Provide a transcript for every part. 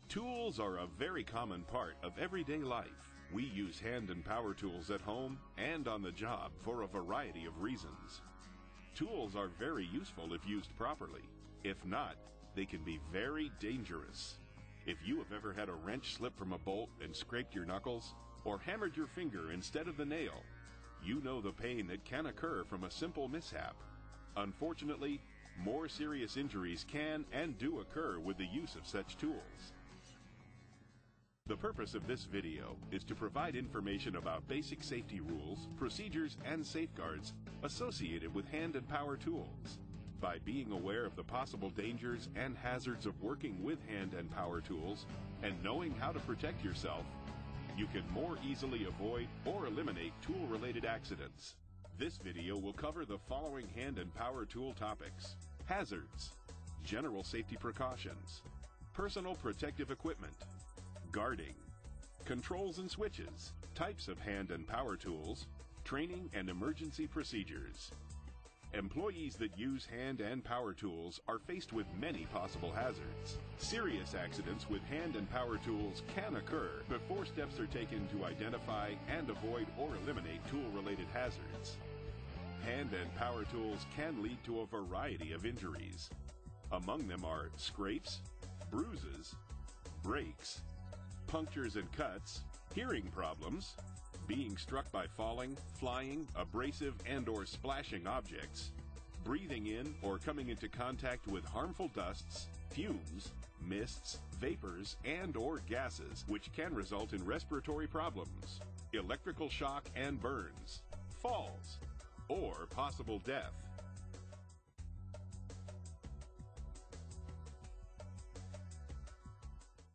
Tools are a very common part of everyday life. We use hand and power tools at home and on the job for a variety of reasons. Tools are very useful if used properly. If not, they can be very dangerous. If you have ever had a wrench slip from a bolt and scraped your knuckles, or hammered your finger instead of the nail, you know the pain that can occur from a simple mishap. Unfortunately, more serious injuries can and do occur with the use of such tools. The purpose of this video is to provide information about basic safety rules, procedures, and safeguards associated with hand and power tools. By being aware of the possible dangers and hazards of working with hand and power tools and knowing how to protect yourself, you can more easily avoid or eliminate tool-related accidents. This video will cover the following hand and power tool topics: hazards, general safety precautions, personal protective equipment, guarding, controls and switches, types of hand and power tools, training and emergency procedures. Employees that use hand and power tools are faced with many possible hazards. Serious accidents with hand and power tools can occur before steps are taken to identify and avoid or eliminate tool-related hazards. Hand and power tools can lead to a variety of injuries. Among them are scrapes, bruises, breaks, punctures and cuts, hearing problems, being struck by falling, flying, abrasive and/or splashing objects, breathing in or coming into contact with harmful dusts, fumes, mists, vapors, and/or gases, which can result in respiratory problems, electrical shock and burns, falls, or possible death.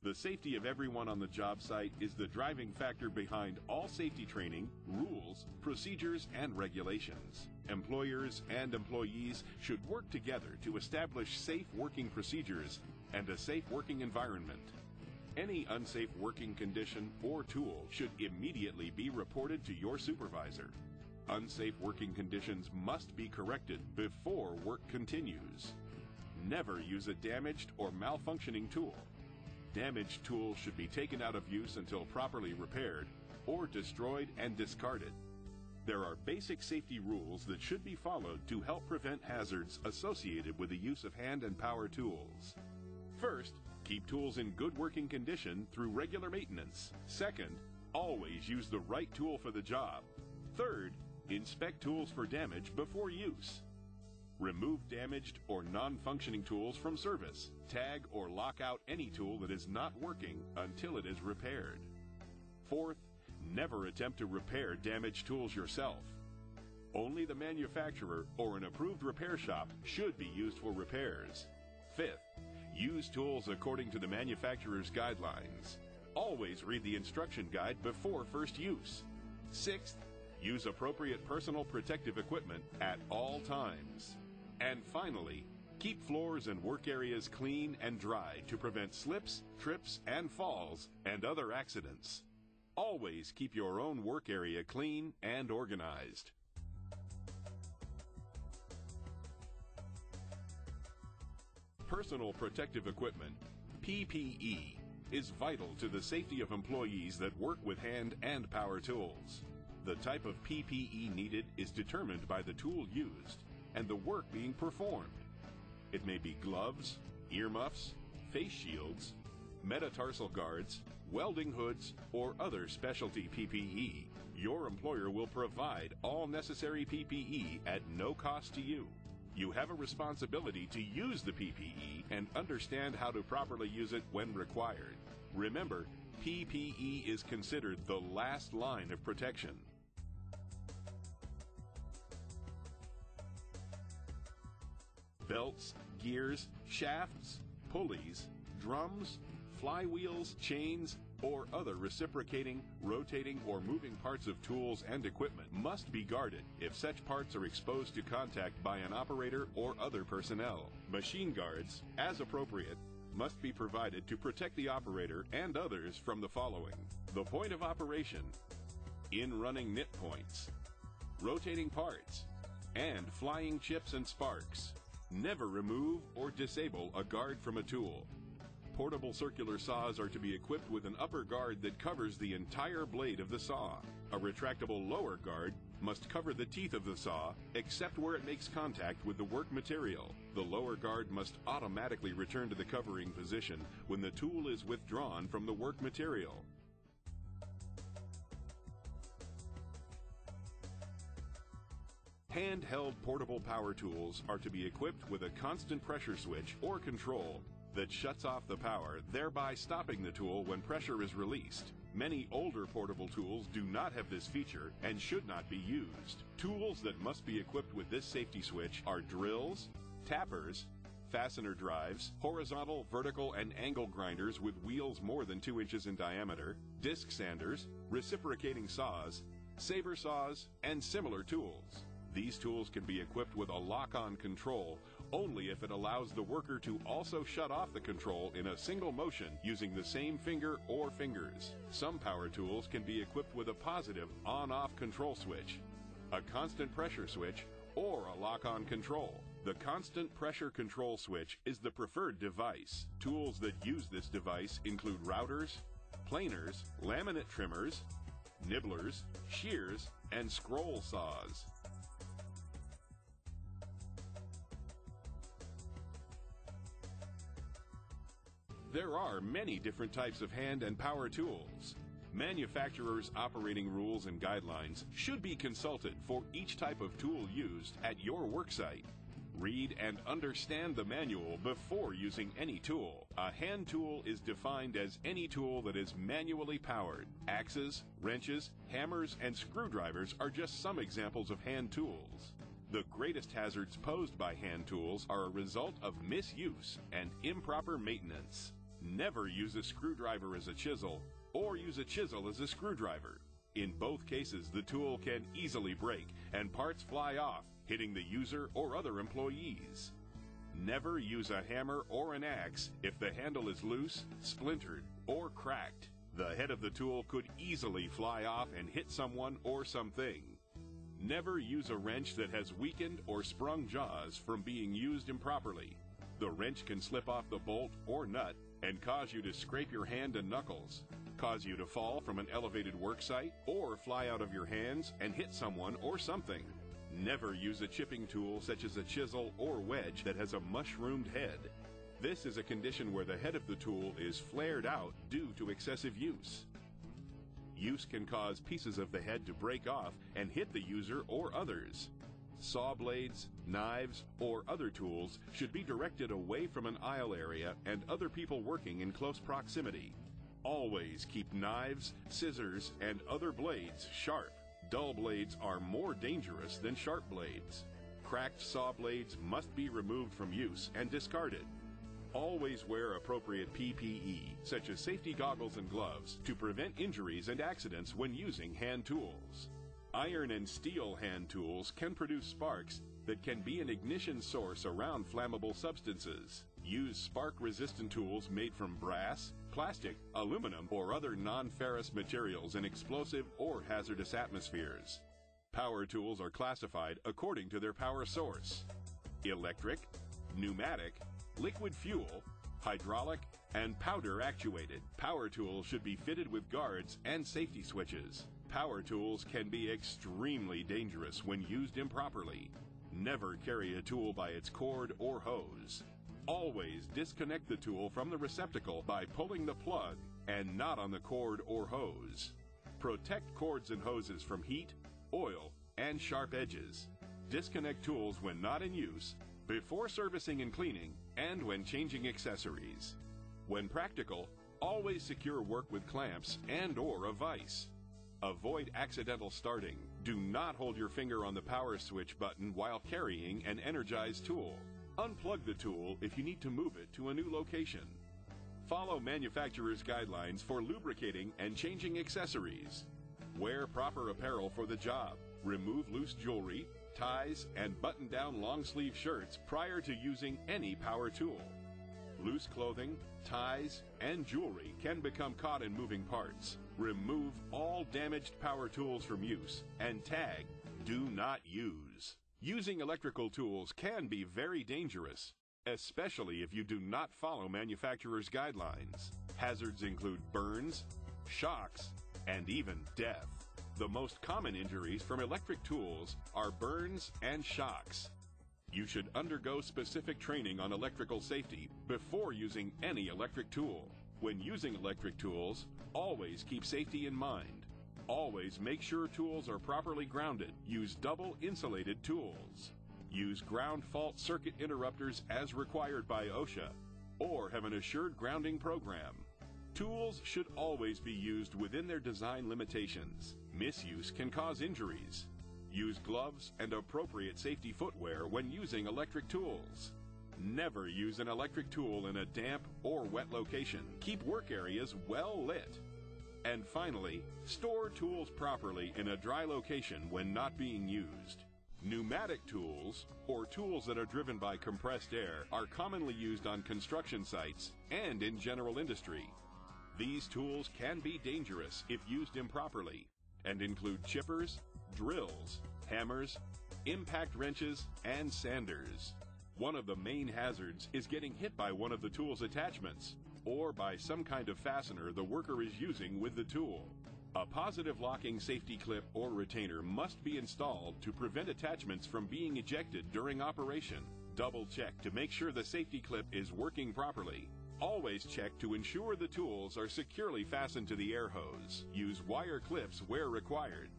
The safety of everyone on the job site is the driving factor behind all safety training, rules, procedures, and regulations. Employers and employees should work together to establish safe working procedures and a safe working environment. Any unsafe working condition or tool should immediately be reported to your supervisor. Unsafe working conditions must be corrected before work continues. Never use a damaged or malfunctioning tool. Damaged tools should be taken out of use until properly repaired or destroyed and discarded. There are basic safety rules that should be followed to help prevent hazards associated with the use of hand and power tools. First, keep tools in good working condition through regular maintenance. Second, always use the right tool for the job. Third, inspect tools for damage before use. Remove damaged or non-functioning tools from service. Tag or lock out any tool that is not working until it is repaired. Fourth, never attempt to repair damaged tools yourself. Only the manufacturer or an approved repair shop should be used for repairs. Fifth, use tools according to the manufacturer's guidelines. Always read the instruction guide before first use. Sixth, use appropriate personal protective equipment at all times. And finally, keep floors and work areas clean and dry to prevent slips, trips, and falls, and other accidents. Always keep your own work area clean and organized. Personal protective equipment, PPE, is vital to the safety of employees that work with hand and power tools. The type of PPE needed is determined by the tool used and the work being performed. It may be gloves, earmuffs, face shields, metatarsal guards, welding hoods, or other specialty PPE. Your employer will provide all necessary PPE at no cost to you. You have a responsibility to use the PPE and understand how to properly use it when required. Remember, PPE is considered the last line of protection. Belts, gears, shafts, pulleys, drums, flywheels, chains, or other reciprocating, rotating, or moving parts of tools and equipment must be guarded if such parts are exposed to contact by an operator or other personnel. Machine guards, as appropriate, must be provided to protect the operator and others from the following: the point of operation, in-running nip points, rotating parts, and flying chips and sparks. Never remove or disable a guard from a tool. portable circular saws are to be equipped with an upper guard that covers the entire blade of the saw. A retractable lower guard must cover the teeth of the saw, except where it makes contact with the work material. The lower guard must automatically return to the covering position when the tool is withdrawn from the work material. Handheld portable power tools are to be equipped with a constant pressure switch or control that shuts off the power, thereby stopping the tool when pressure is released. Many older portable tools do not have this feature and should not be used. Tools that must be equipped with this safety switch are drills, tappers, fastener drives, horizontal, vertical, and angle grinders with wheels more than 2 inches in diameter, disc sanders, reciprocating saws, saber saws, and similar tools. These tools can be equipped with a lock-on control only if it allows the worker to also shut off the control in a single motion using the same finger or fingers. Some power tools can be equipped with a positive on-off control switch, a constant pressure switch, or a lock-on control. The constant pressure control switch is the preferred device. Tools that use this device include routers, planers, laminate trimmers, nibblers, shears, and scroll saws. There are many different types of hand and power tools. Manufacturers' operating rules and guidelines should be consulted for each type of tool used at your worksite. Read and understand the manual before using any tool. A hand tool is defined as any tool that is manually powered. Axes, wrenches, hammers, and screwdrivers are just some examples of hand tools. The greatest hazards posed by hand tools are a result of misuse and improper maintenance. Never use a screwdriver as a chisel or use a chisel as a screwdriver. In both cases, the tool can easily break and parts fly off, hitting the user or other employees. Never use a hammer or an axe if the handle is loose, splintered, or cracked. The head of the tool could easily fly off and hit someone or something. Never use a wrench that has weakened or sprung jaws from being used improperly. The wrench can slip off the bolt or nut and cause you to scrape your hand and knuckles, cause you to fall from an elevated worksite, or fly out of your hands and hit someone or something. Never use a chipping tool such as a chisel or wedge that has a mushroomed head. This is a condition where the head of the tool is flared out due to excessive use. Use can cause pieces of the head to break off and hit the user or others. Saw blades, knives, or other tools should be directed away from an aisle area and other people working in close proximity. Always keep knives, scissors, and other blades sharp. Dull blades are more dangerous than sharp blades. Cracked saw blades must be removed from use and discarded. Always wear appropriate PPE, such as safety goggles and gloves, to prevent injuries and accidents when using hand tools. Iron and steel hand tools can produce sparks that can be an ignition source around flammable substances. Use spark-resistant tools made from brass, plastic, aluminum, or other non-ferrous materials in explosive or hazardous atmospheres. Power tools are classified according to their power source: electric, pneumatic, liquid fuel, hydraulic, and powder actuated. Power tools should be fitted with guards and safety switches. Power tools can be extremely dangerous when used improperly. Never carry a tool by its cord or hose. Always disconnect the tool from the receptacle by pulling the plug and not on the cord or hose. Protect cords and hoses from heat, oil, and sharp edges. Disconnect tools when not in use, before servicing and cleaning, and when changing accessories. When practical, always secure work with clamps and/or a vise. Avoid accidental starting. Do not hold your finger on the power switch button while carrying an energized tool. Unplug the tool if you need to move it to a new location. Follow manufacturer's guidelines for lubricating and changing accessories. Wear proper apparel for the job. Remove loose jewelry, ties, and button-down long-sleeve shirts prior to using any power tool. Loose clothing, ties, and jewelry can become caught in moving parts. Remove all damaged power tools from use and tag "Do Not Use." Using electrical tools can be very dangerous. especially if you do not follow manufacturer's guidelines. Hazards include burns, shocks, and even death. The most common injuries from electric tools are burns and shocks. You should undergo specific training on electrical safety before using any electric tool. When using electric tools, always keep safety in mind. Always make sure tools are properly grounded. Use double insulated tools. Use ground fault circuit interrupters as required by OSHA, or have an assured grounding program. Tools should always be used within their design limitations. Misuse can cause injuries. Use gloves and appropriate safety footwear when using electric tools. Never use an electric tool in a damp or wet location. Keep work areas well lit. And finally, store tools properly in a dry location when not being used. Pneumatic tools, or tools that are driven by compressed air, are commonly used on construction sites and in general industry. These tools can be dangerous if used improperly and include chippers, drills, hammers, impact wrenches, and sanders. One of the main hazards is getting hit by one of the tool's attachments or by some kind of fastener the worker is using with the tool. A positive locking safety clip or retainer must be installed to prevent attachments from being ejected during operation. Double check to make sure the safety clip is working properly. Always check to ensure the tools are securely fastened to the air hose. Use wire clips where required.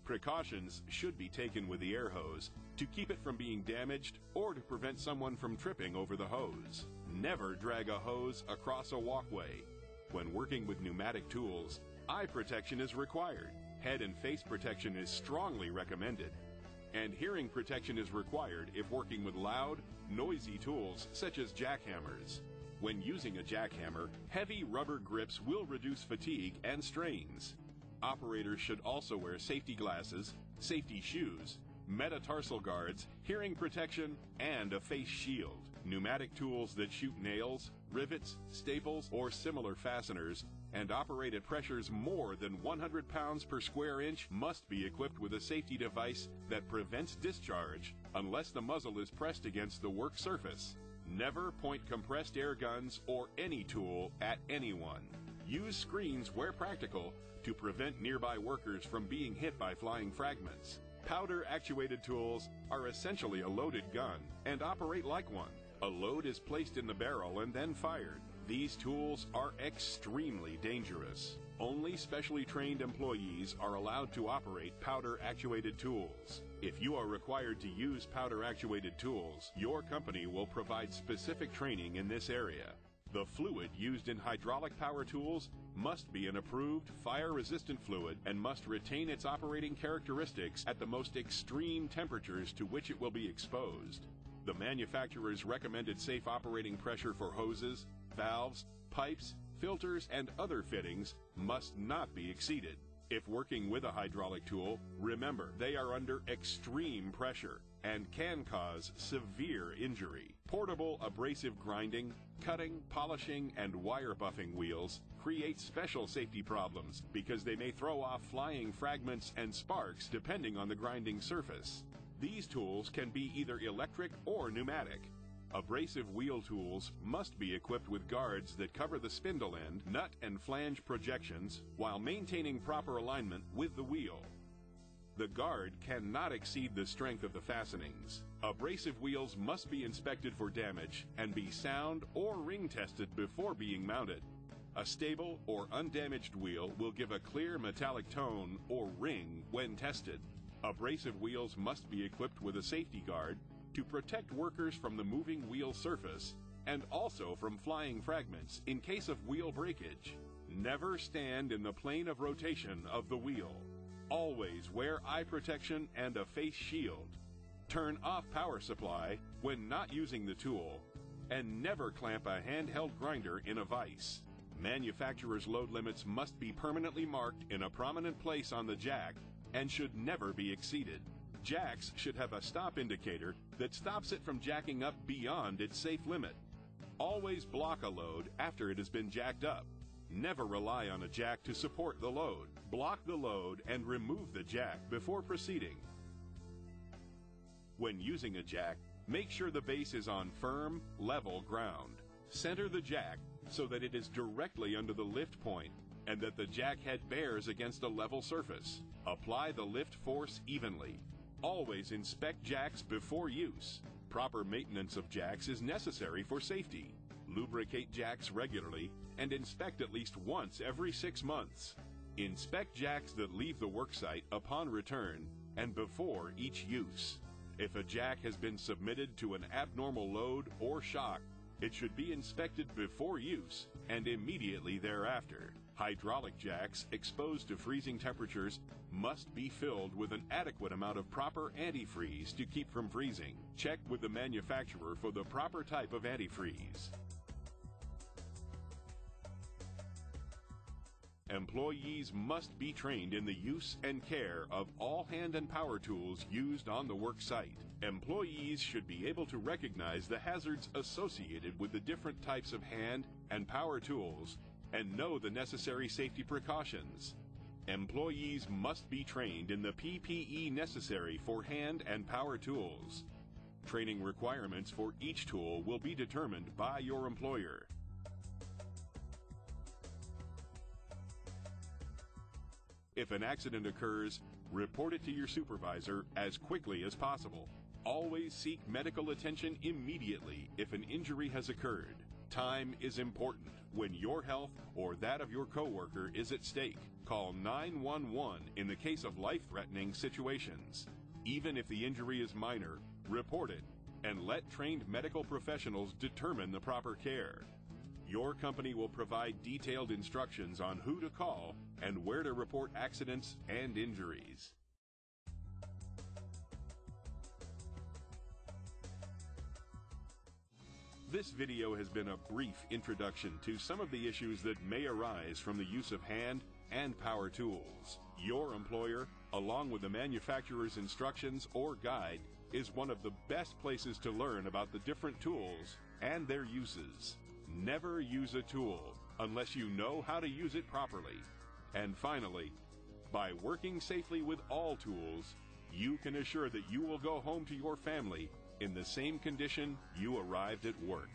Precautions should be taken with the air hose to keep it from being damaged or to prevent someone from tripping over the hose. Never drag a hose across a walkway. When working with pneumatic tools, eye protection is required. Head and face protection is strongly recommended. And hearing protection is required if working with loud, noisy tools such as jackhammers. When using a jackhammer, heavy rubber grips will reduce fatigue and strains. Operators should also wear safety glasses, safety shoes, metatarsal guards, hearing protection, and a face shield. Pneumatic tools that shoot nails, rivets, staples, or similar fasteners and operate at pressures more than 100 pounds per square inch must be equipped with a safety device that prevents discharge unless the muzzle is pressed against the work surface. Never point compressed air guns or any tool at anyone. Use screens where practical to prevent nearby workers from being hit by flying fragments. Powder-actuated tools are essentially a loaded gun and operate like one. A load is placed in the barrel and then fired. These tools are extremely dangerous. Only specially trained employees are allowed to operate powder-actuated tools. If you are required to use powder-actuated tools, your company will provide specific training in this area. The fluid used in hydraulic power tools must be an approved fire-resistant fluid and must retain its operating characteristics at the most extreme temperatures to which it will be exposed. The manufacturer's recommended safe operating pressure for hoses, valves, pipes, filters, and other fittings must not be exceeded. If working with a hydraulic tool, remember they are under extreme pressure and can cause severe injury. Portable abrasive grinding, cutting, polishing, and wire buffing wheels create special safety problems because they may throw off flying fragments and sparks depending on the grinding surface. These tools can be either electric or pneumatic. Abrasive wheel tools must be equipped with guards that cover the spindle end, nut, and flange projections while maintaining proper alignment with the wheel. The guard cannot exceed the strength of the fastenings. Abrasive wheels must be inspected for damage and be sound or ring tested before being mounted. A stable or undamaged wheel will give a clear metallic tone or ring when tested. Abrasive wheels must be equipped with a safety guard to protect workers from the moving wheel surface and also from flying fragments in case of wheel breakage. Never stand in the plane of rotation of the wheel. Always wear eye protection and a face shield. Turn off power supply when not using the tool, and never clamp a handheld grinder in a vise. Manufacturer's load limits must be permanently marked in a prominent place on the jack and should never be exceeded. Jacks should have a stop indicator that stops it from jacking up beyond its safe limit. Always block a load after it has been jacked up. Never rely on a jack to support the load. Block the load and remove the jack before proceeding. When using a jack, Make sure the base is on firm, level ground. Center the jack so that it is directly under the lift point and that the jack head bears against a level surface. Apply the lift force evenly. Always inspect jacks before use. Proper maintenance of jacks is necessary for safety. Lubricate jacks regularly and inspect at least once every 6 months. Inspect jacks that leave the worksite upon return and before each use. If a jack has been submitted to an abnormal load or shock, it should be inspected before use and immediately thereafter. Hydraulic jacks exposed to freezing temperatures must be filled with an adequate amount of proper antifreeze to keep from freezing. Check with the manufacturer for the proper type of antifreeze. Employees must be trained in the use and care of all hand and power tools used on the work site. Employees should be able to recognize the hazards associated with the different types of hand and power tools and know the necessary safety precautions. Employees must be trained in the PPE necessary for hand and power tools. Training requirements for each tool will be determined by your employer. If an accident occurs, report it to your supervisor as quickly as possible. Always seek medical attention immediately if an injury has occurred. Time is important when your health or that of your coworker is at stake. Call 911 in the case of life-threatening situations. Even if the injury is minor, report it and let trained medical professionals determine the proper care. Your company will provide detailed instructions on who to call and where to report accidents and injuries. This video has been a brief introduction to some of the issues that may arise from the use of hand and power tools. Your employer, along with the manufacturer's instructions or guide, is one of the best places to learn about the different tools and their uses. Never use a tool unless you know how to use it properly. And finally, by working safely with all tools, you can assure that you will go home to your family in the same condition you arrived at work.